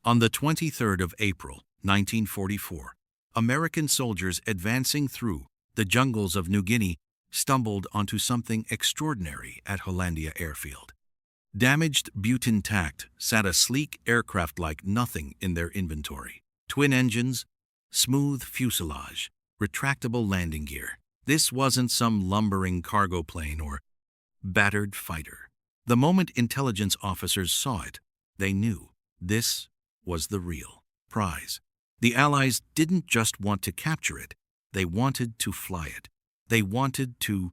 On the 23rd of April, 1944, American soldiers advancing through the jungles of New Guinea stumbled onto something extraordinary at Hollandia Airfield. Damaged but intact sat a sleek aircraft like nothing in their inventory. Twin engines, smooth fuselage, retractable landing gear. This wasn't some lumbering cargo plane or battered fighter. The moment intelligence officers saw it, they knew this was the real prize. The Allies didn't just want to capture it, they wanted to fly it. They wanted to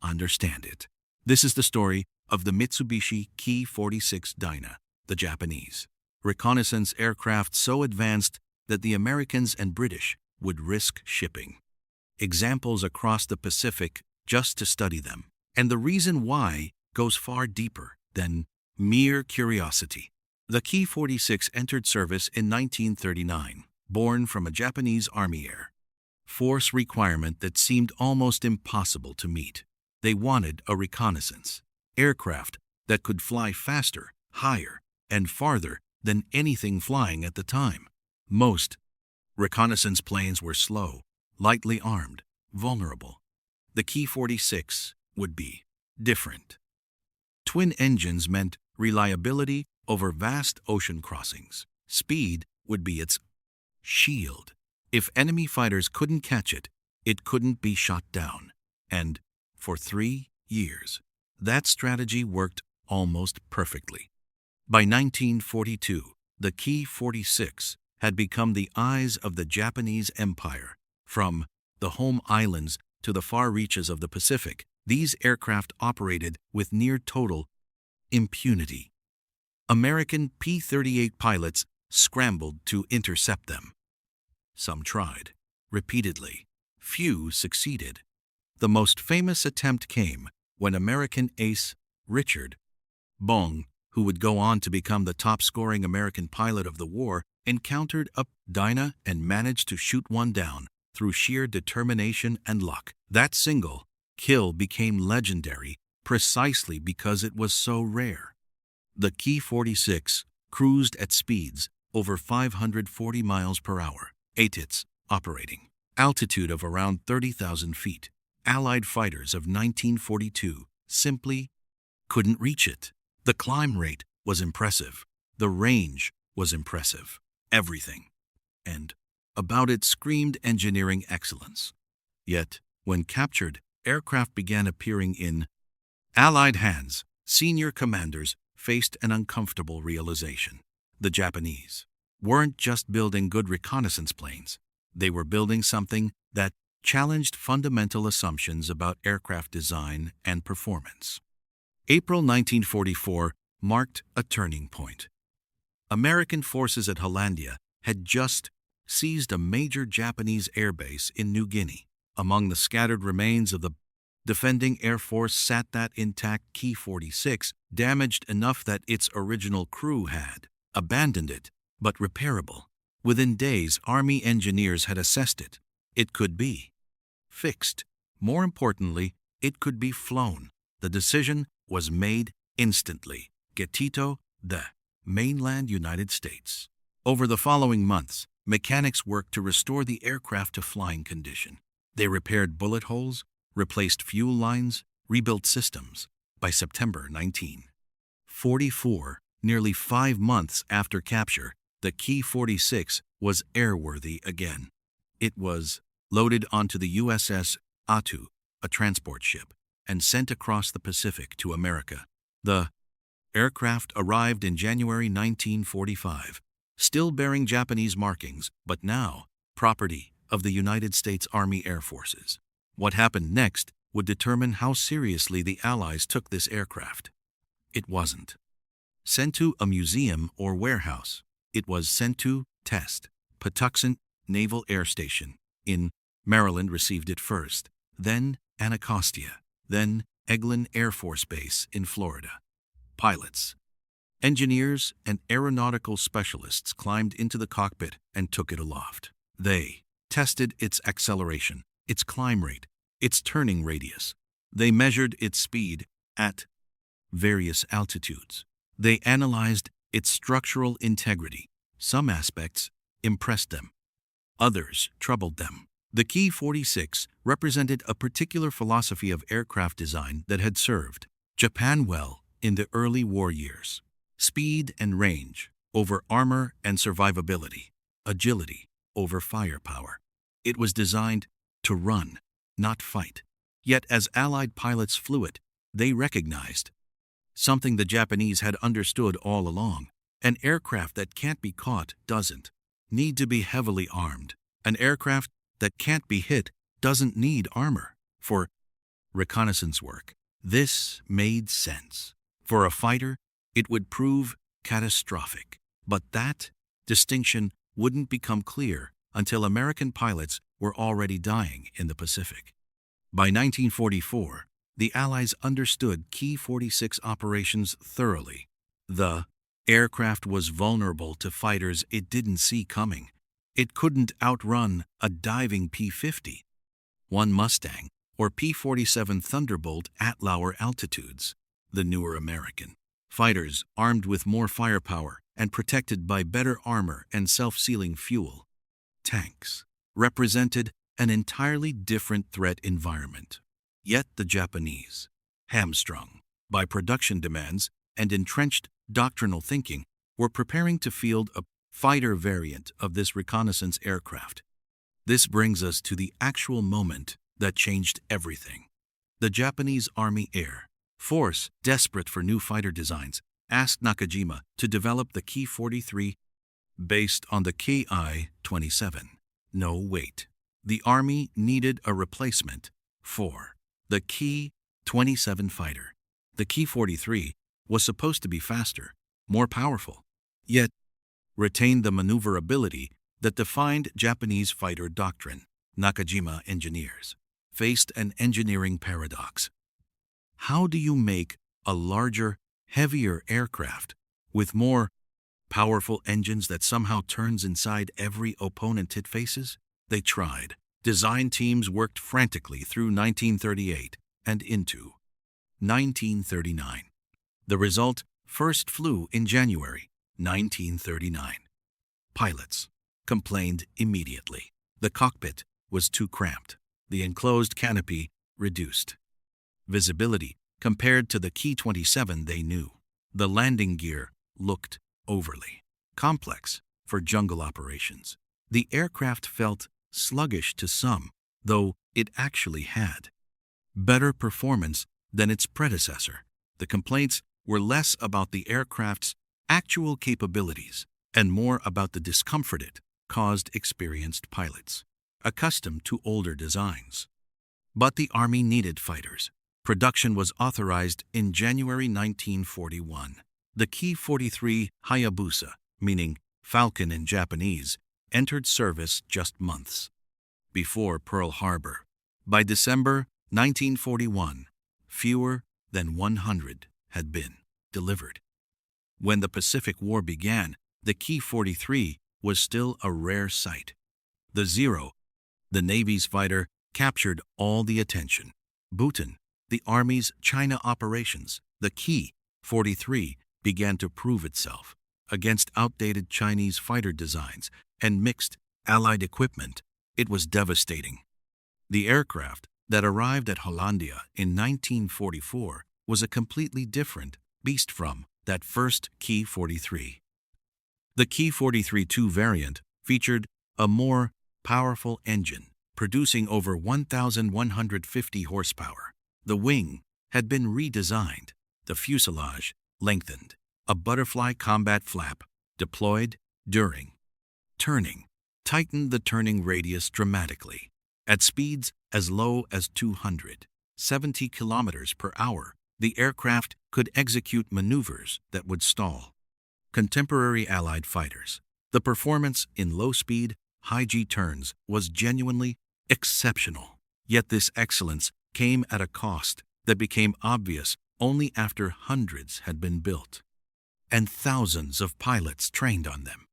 understand it. This is the story of the Mitsubishi Ki-46 Dinah, the Japanese reconnaissance aircraft so advanced that the Americans and British would risk shipping examples across the Pacific just to study them. And the reason why goes far deeper than mere curiosity. The Ki-46 entered service in 1939, born from a Japanese Army Air Force requirement that seemed almost impossible to meet. They wanted a reconnaissance aircraft that could fly faster, higher, and farther than anything flying at the time. Most reconnaissance planes were slow, lightly armed, vulnerable. The Ki-46 would be different. Twin engines meant reliability over vast ocean crossings. Speed would be its shield. If enemy fighters couldn't catch it, it couldn't be shot down. And for 3 years, that strategy worked almost perfectly. By 1942, the Ki-46 had become the eyes of the Japanese Empire. From the home islands to the far reaches of the Pacific, these aircraft operated with near total impunity. American P-38 pilots scrambled to intercept them. Some tried, repeatedly. Few succeeded. The most famous attempt came when American ace Richard Bong, who would go on to become the top-scoring American pilot of the war, encountered a Dinah and managed to shoot one down through sheer determination and luck. That single kill became legendary precisely because it was so rare. The Ki-46 cruised at speeds over 540 miles per hour, ATITs operating. Altitude of around 30,000 feet. Allied fighters of 1942 simply couldn't reach it. The climb rate was impressive. The range was impressive. Everything and about it screamed engineering excellence. Yet, when captured, aircraft began appearing in Allied hands. Senior commanders faced an uncomfortable realization. The Japanese weren't just building good reconnaissance planes. They were building something that challenged fundamental assumptions about aircraft design and performance. April 1944 marked a turning point. American forces at Hollandia had just seized a major Japanese airbase in New Guinea. Among the scattered remains of the defending Air Force sat that intact Ki-46, damaged enough that its original crew had abandoned it, but repairable. Within days, Army engineers had assessed it. It could be fixed. More importantly, it could be flown. The decision was made instantly. Getito, the mainland United States. Over the following months, mechanics worked to restore the aircraft to flying condition. They repaired bullet holes, replaced fuel lines, rebuilt systems. By September 1944, nearly 5 months after capture, the Ki-46 was airworthy again. It was loaded onto the USS Attu, a transport ship, and sent across the Pacific to America. The aircraft arrived in January 1945, still bearing Japanese markings, but now property of the United States Army Air Forces. What happened next would determine how seriously the Allies took this aircraft. It wasn't sent to a museum or warehouse. It was sent to test. Patuxent Naval Air Station in Maryland received it first, then Anacostia, then Eglin Air Force Base in Florida. Pilots, engineers, and aeronautical specialists climbed into the cockpit and took it aloft. They tested its acceleration, its climb rate, its turning radius. They measured its speed at various altitudes. They analyzed its structural integrity, Some aspects impressed them, others troubled them. The Ki-46 represented a particular philosophy of aircraft design that had served Japan well in the early war years. Speed and range over armor and survivability, agility over firepower. It was designed to run, not fight. Yet as Allied pilots flew it, they recognized something the Japanese had understood all along. An aircraft that can't be caught doesn't need to be heavily armed. An aircraft that can't be hit doesn't need armor. For reconnaissance work, this made sense. For a fighter, it would prove catastrophic. But that distinction wouldn't become clear until American pilots were already dying in the Pacific. By 1944, the Allies understood Ki-46 operations thoroughly. The aircraft was vulnerable to fighters it didn't see coming. It couldn't outrun a diving P-50, one Mustang, or P-47 Thunderbolt at lower altitudes. The newer American fighters, armed with more firepower and protected by better armor and self-sealing fuel tanks, represented an entirely different threat environment. Yet the Japanese, hamstrung by production demands and entrenched doctrinal thinking, were preparing to field a fighter variant of this reconnaissance aircraft. This brings us to the actual moment that changed everything. The Japanese Army Air Force, desperate for new fighter designs, asked Nakajima to develop the Ki-43 based on the Ki-27. No, wait. The Army needed a replacement for the Ki-27 fighter. The Ki-43 was supposed to be faster, more powerful, yet retained the maneuverability that defined Japanese fighter doctrine. Nakajima engineers faced an engineering paradox. How do you make a larger, heavier aircraft with more powerful engines that somehow turns inside every opponent it faces? They tried. Design teams worked frantically through 1938 and into 1939. The result first flew in January 1939. Pilots complained immediately. The cockpit was too cramped. The enclosed canopy reduced visibility compared to the Ki-27 they knew. The landing gear looked overly complex for jungle operations. The aircraft felt sluggish to some, though it actually had better performance than its predecessor. The complaints were less about the aircraft's actual capabilities and more about the discomfort it caused experienced pilots, accustomed to older designs. But the Army needed fighters. Production was authorized in January 1941. The Ki-43 Hayabusa, meaning Falcon in Japanese, entered service just months before Pearl Harbor. By December 1941, fewer than 100 had been delivered. When the Pacific War began, the Ki-43 was still a rare sight. The Zero, the Navy's fighter, captured all the attention. Bhutan, the Army's China operations, the Ki-43 began to prove itself. Against outdated Chinese fighter designs and mixed Allied equipment, it was devastating. The aircraft that arrived at Hollandia in 1944 was a completely different beast from that first Ki-43. The Ki-43-2 variant featured a more powerful engine, producing over 1,150 horsepower. The wing had been redesigned, the fuselage lengthened, a butterfly combat flap deployed during turning tightened the turning radius dramatically. At speeds as low as 270 kilometers per hour, the aircraft could execute maneuvers that would stall contemporary Allied fighters. The performance in low-speed, high-G turns was genuinely exceptional. Yet this excellence came at a cost that became obvious only after hundreds had been built and thousands of pilots trained on them.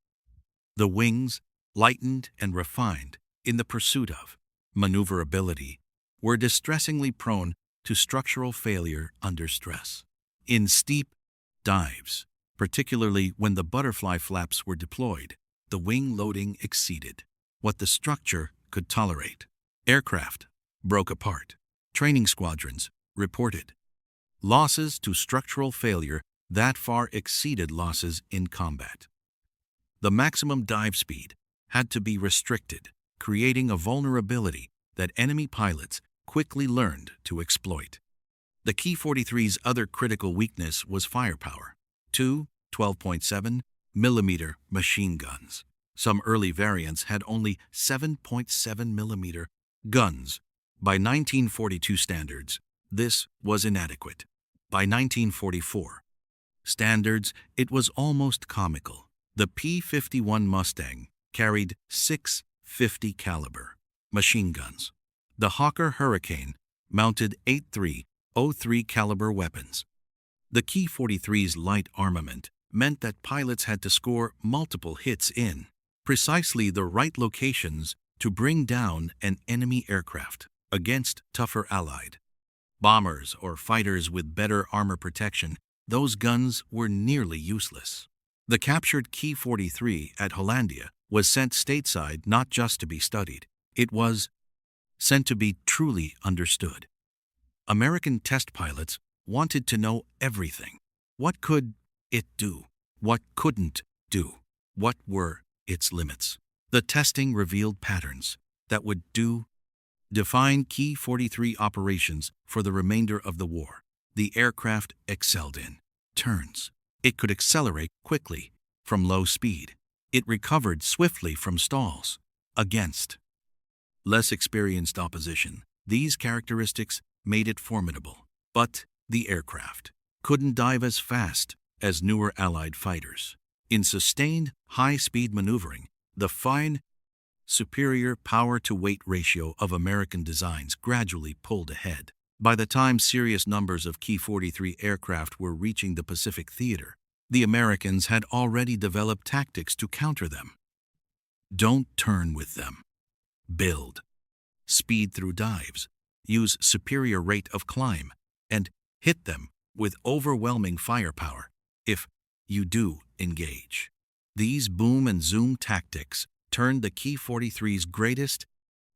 The wings, lightened and refined in the pursuit of maneuverability, were distressingly prone to structural failure under stress. In steep dives, particularly when the butterfly flaps were deployed. The wing loading exceeded what the structure could tolerate. Aircraft broke apart. Training squadrons reported losses to structural failure that far exceeded losses in combat. The maximum dive speed had to be restricted, creating a vulnerability that enemy pilots quickly learned to exploit. The Ki-43's other critical weakness was firepower. Two 12.7mm machine guns. Some early variants had only 7.7mm guns. By 1942 standards, this was inadequate. By 1944 standards, it was almost comical. The P-51 Mustang carried 6 50 caliber machine guns. The Hawker Hurricane mounted 8 303 caliber weapons. The Ki-43's light armament meant that pilots had to score multiple hits in precisely the right locations to bring down an enemy aircraft against tougher allied bombers or fighters with better armor protection. Those guns were nearly useless. The captured Ki-43 at Hollandia was sent stateside not just to be studied. It was sent to be truly understood. American test pilots wanted to know everything. What could it do? What couldn't do? What were its limits? The testing revealed patterns that would define Ki-43 operations for the remainder of the war. The aircraft excelled in turns. It could accelerate quickly from low speed. It recovered swiftly from stalls against less experienced opposition. These characteristics made it formidable. But the aircraft couldn't dive as fast as newer Allied fighters. In sustained, high-speed maneuvering, the fine, superior power-to-weight ratio of American designs gradually pulled ahead. By the time serious numbers of Ki-43 aircraft were reaching the Pacific theater, the Americans had already developed tactics to counter them. Don't turn with them. Build. Speed through dives. Use superior rate of climb. And hit them with overwhelming firepower if you do engage. These boom and zoom tactics turned the Ki-43's greatest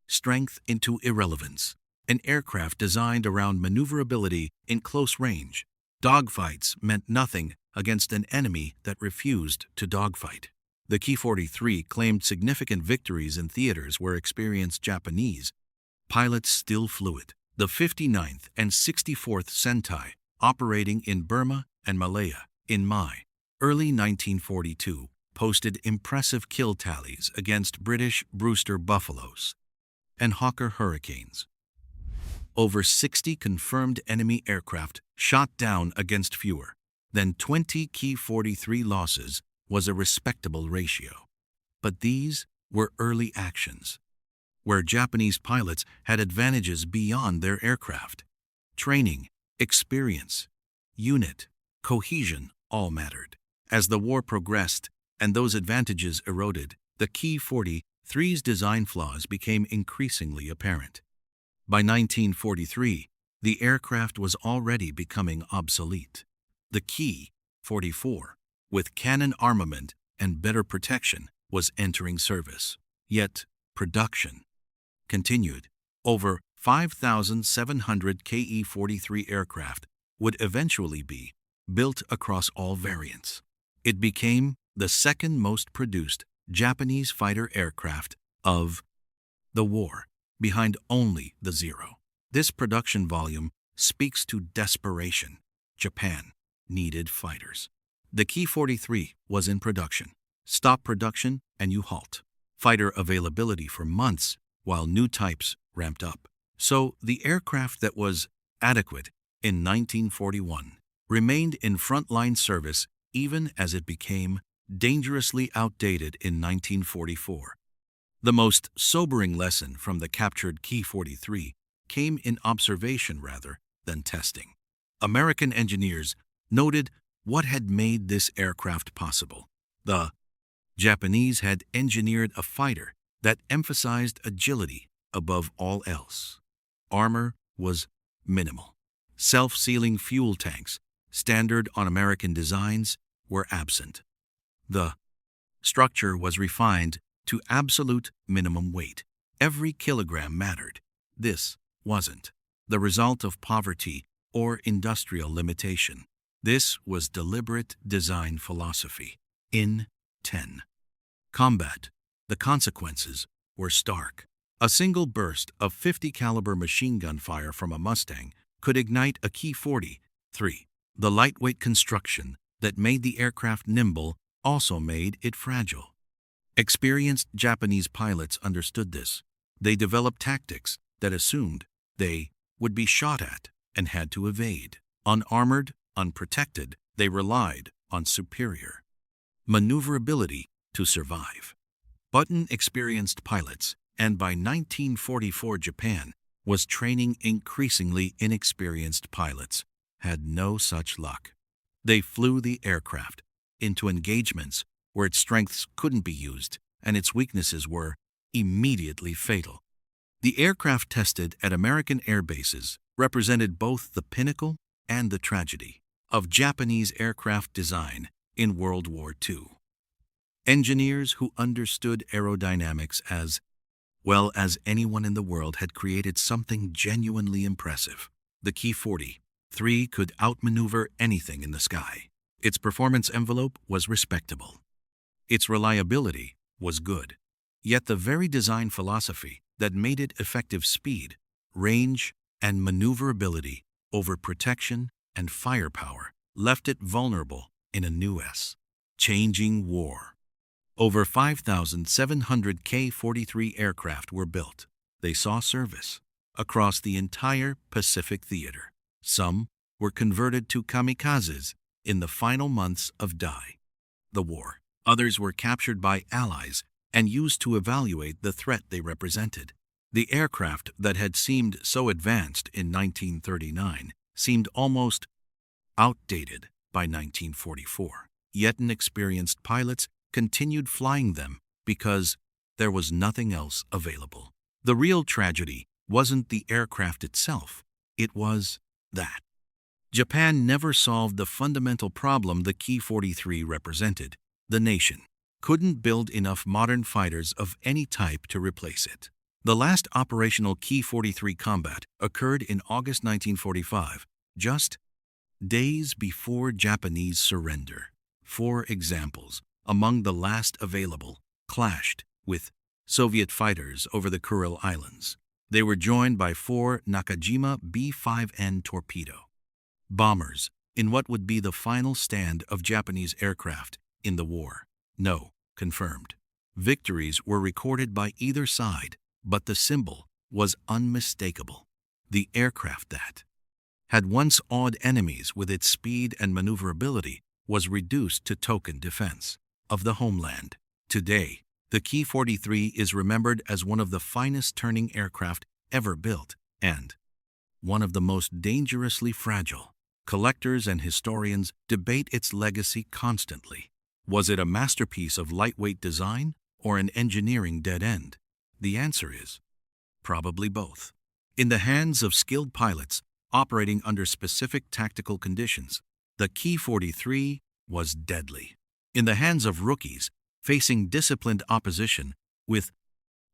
strength into irrelevance. An aircraft designed around maneuverability in close range. Dogfights meant nothing against an enemy that refused to dogfight. The Ki-43 claimed significant victories in theaters where experienced Japanese pilots still flew it. The 59th and 64th Sentai, operating in Burma and Malaya in early 1942, posted impressive kill tallies against British Brewster Buffaloes and Hawker Hurricanes. Over 60 confirmed enemy aircraft shot down against fewer than 20 Ki-43 losses was a respectable ratio. But these were early actions, where Japanese pilots had advantages beyond their aircraft. Training, experience, unit, cohesion all mattered. As the war progressed and those advantages eroded, the Ki-43's design flaws became increasingly apparent. By 1943, the aircraft was already becoming obsolete. The Ki-44, with cannon armament and better protection, was entering service. Yet, production continued. Over 5,700 Ki-43 aircraft would eventually be built across all variants. It became the second most produced Japanese fighter aircraft of the war, behind only the Zero. This production volume speaks to desperation. Japan needed fighters. The Ki-43 was in production. Stop production and you halt. Fighter availability for months while new types ramped up. So the aircraft that was adequate in 1941 remained in frontline service even as it became dangerously outdated in 1944. The most sobering lesson from the captured Ki-43 came in observation rather than testing. American engineers noted what had made this aircraft possible. The Japanese had engineered a fighter that emphasized agility above all else. Armor was minimal. Self-sealing fuel tanks, standard on American designs, were absent. The structure was refined to absolute minimum weight. Every kilogram mattered. This wasn't the result of poverty or industrial limitation. This was deliberate design philosophy. In 10. Combat, the consequences were stark. A single burst of 50 caliber machine gun fire from a Mustang could ignite a Ki-43. The lightweight construction that made the aircraft nimble also made it fragile. Experienced Japanese pilots understood this. They developed tactics that assumed they would be shot at and had to evade. Unarmored, unprotected, they relied on superior maneuverability to survive. But inexperienced pilots, and by 1944 Japan was training increasingly inexperienced pilots, had no such luck. They flew the aircraft into engagements where its strengths couldn't be used and its weaknesses were immediately fatal. The aircraft tested at American air bases represented both the pinnacle and the tragedy of Japanese aircraft design in World War II. Engineers who understood aerodynamics as well as anyone in the world had created something genuinely impressive. The Ki-43 could outmaneuver anything in the sky. Its performance envelope was respectable. Its reliability was good. Yet the very design philosophy that made it effective speed, range, and maneuverability over protection and firepower left it vulnerable in a new changing war. Over 5,700 Ki-43 aircraft were built. They saw service across the entire Pacific theater. Some were converted to kamikazes in the final months of the war. Others were captured by allies and used to evaluate the threat they represented. The aircraft that had seemed so advanced in 1939 seemed almost outdated by 1944. Yet inexperienced pilots continued flying them because there was nothing else available. The real tragedy wasn't the aircraft itself, it was that Japan never solved the fundamental problem the Ki-43 represented. The nation couldn't build enough modern fighters of any type to replace it. The last operational Ki-43 combat occurred in August 1945, just days before Japanese surrender. 4 examples among the last available clashed with Soviet fighters over the Kuril Islands. They were joined by 4 Nakajima B-5N torpedo bombers in what would be the final stand of Japanese aircraft in the war. No confirmed victories were recorded by either side, but the symbol was unmistakable. The aircraft that had once awed enemies with its speed and maneuverability was reduced to token defense of the homeland. Today, the Ki-43 is remembered as one of the finest turning aircraft ever built and one of the most dangerously fragile. Collectors and historians debate its legacy constantly. Was it a masterpiece of lightweight design or an engineering dead end? The answer is probably both. In the hands of skilled pilots operating under specific tactical conditions, the Ki-43 was deadly. In the hands of rookies facing disciplined opposition with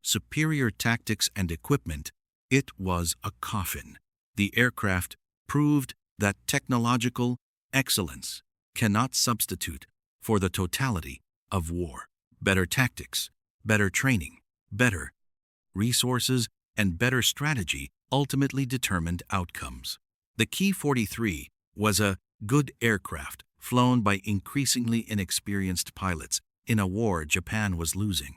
superior tactics and equipment, it was a coffin. The aircraft proved that technological excellence cannot substitute for the totality of war. Better tactics, better training, better resources, and better strategy ultimately determined outcomes. The Ki-43 was a good aircraft flown by increasingly inexperienced pilots in a war Japan was losing.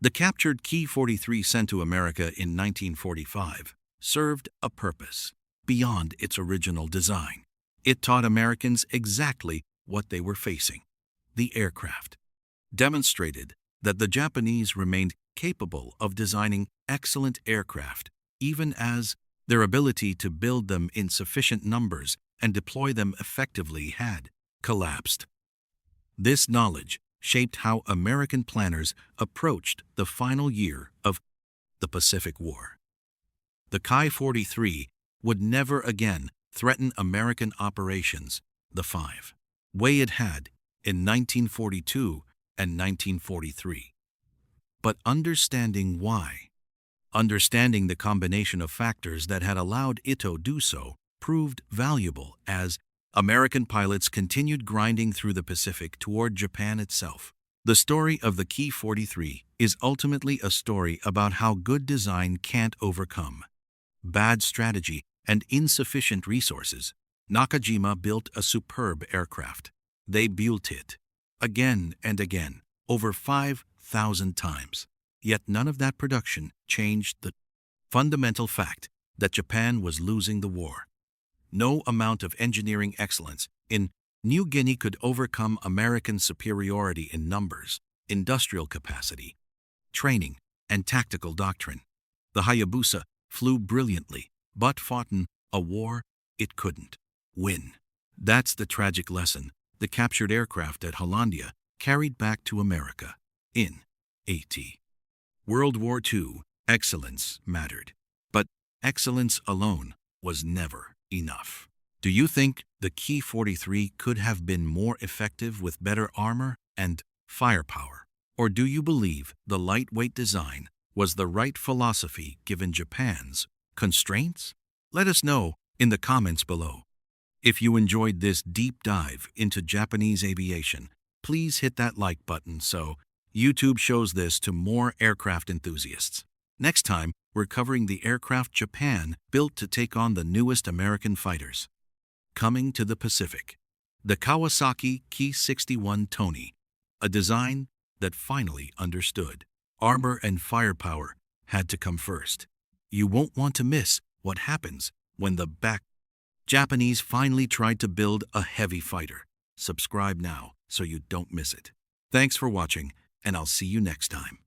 The captured Ki-43 sent to America in 1945 served a purpose beyond its original design. It taught Americans exactly what they were facing. The aircraft demonstrated that the Japanese remained capable of designing excellent aircraft, even as their ability to build them in sufficient numbers and deploy them effectively had collapsed. This knowledge shaped how American planners approached the final year of the Pacific War. The Ki-43 would never again threaten American operations the way it had in 1942 and 1943. But understanding why, understanding the combination of factors that had allowed it to do so, proved valuable as American pilots continued grinding through the Pacific toward Japan itself. The story of the Ki-43 is ultimately a story about how good design can't overcome bad strategy and insufficient resources. Nakajima built a superb aircraft. They built it again and again, over 5,000 times. Yet none of that production changed the fundamental fact that Japan was losing the war. No amount of engineering excellence in New Guinea could overcome American superiority in numbers, industrial capacity, training, and tactical doctrine. The Hayabusa flew brilliantly, but fought in a war it couldn't win. That's the tragic lesson the captured aircraft at Hollandia carried back to America. In A.T. World War II, excellence mattered. But excellence alone was never enough. Do you think the Ki-43 could have been more effective with better armor and firepower? Or do you believe the lightweight design was the right philosophy given Japan's constraints? Let us know in the comments below. If you enjoyed this deep dive into Japanese aviation, please hit that like button so YouTube shows this to more aircraft enthusiasts. Next time, we're covering the aircraft Japan built to take on the newest American fighters. Coming to the Pacific, the Kawasaki Ki-61 Tony, a design that finally understood. Armor and firepower had to come first. You won't want to miss what happens when the Japanese finally tried to build a heavy fighter. Subscribe now so you don't miss it. Thanks for watching, and I'll see you next time.